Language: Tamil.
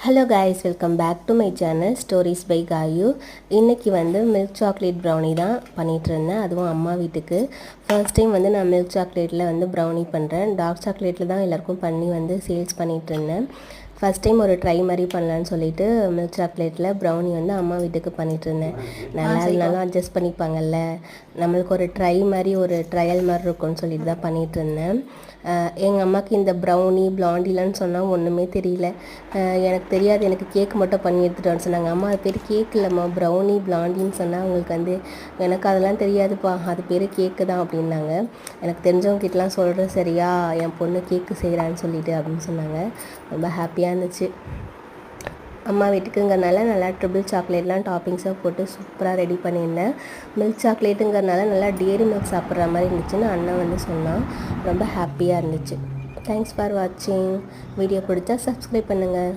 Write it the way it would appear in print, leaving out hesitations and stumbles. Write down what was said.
Hello guys, welcome back to my channel stories by Gayu. இன்றைக்கி வந்து மில்க் சாக்லேட் ப்ரௌனி தான் பண்ணிகிட்ருந்தேன். அதுவும் அம்மா வீட்டுக்கு ஃபர்ஸ்ட் டைம் வந்து நான் மில்க் சாக்லேட்டில் வந்து ப்ரௌனி பண்ணுறேன். டார்க் சாக்லேட்டில் தான் எல்லாேருக்கும் பண்ணி வந்து சேல்ஸ் பண்ணிகிட்ருந்தேன். ஃபஸ்ட் டைம் ஒரு ட்ரை மாதிரி பண்ணலான்னு சொல்லிட்டு மில்க் சாக்லேட்டில் ப்ரௌனி வந்து அம்மா வீட்டுக்கு பண்ணிகிட்ருந்தேன். நல்லா அட்ஜஸ்ட் பண்ணிப்பாங்கல்ல, நம்மளுக்கு ஒரு ட்ரை மாதிரி ஒரு ட்ரையல் மாதிரி இருக்கும்னு சொல்லிட்டு தான் பண்ணிகிட்ருந்தேன். எங்கள் அம்மாவுக்கு இந்த ப்ரௌனி பிளாண்டிலான்னு சொன்னால் ஒன்றுமே தெரியல. எனக்கு தெரியாது, எனக்கு கேக் மட்டும் பண்ணி எடுத்துகிட்டு வந்து சொன்னாங்க. அம்மா அது பேர் கேக் இல்லைம்மா, ப்ரௌனி பிளாண்டின்னு சொன்னால் அவங்களுக்கு வந்து எனக்கு அதெல்லாம் தெரியாதுப்பா, அது பேர் கேக்கு தான் அப்படின்னாங்க. எனக்கு தெரிஞ்சவங்க கிட்டலாம் சொல்கிறேன், சரியா என் பொண்ணு கேக்கு செய்கிறான்னு சொல்லிட்டு அப்படின்னு சொன்னாங்க. ரொம்ப ஹாப்பியாக இருந்துச்சு. அம்மா வீட்டுக்குங்கிறனால நல்லா ட்ரிபிள் சாக்லேட்லாம் டாப்பிங்ஸாக போட்டு சூப்பராக ரெடி பண்ணியிருந்தேன். மில்க் சாக்லேட்டுங்கிறனால நல்லா டேரி மில்க் சாப்பிட்ற மாதிரி இருந்துச்சுன்னு அண்ணன் வந்து சொன்னான். ரொம்ப ஹாப்பியாக இருந்துச்சு. தேங்க்ஸ் ஃபார் வாட்சிங். வீடியோ பிடிச்சா சப்ஸ்கிரைப் பண்ணுங்கள்.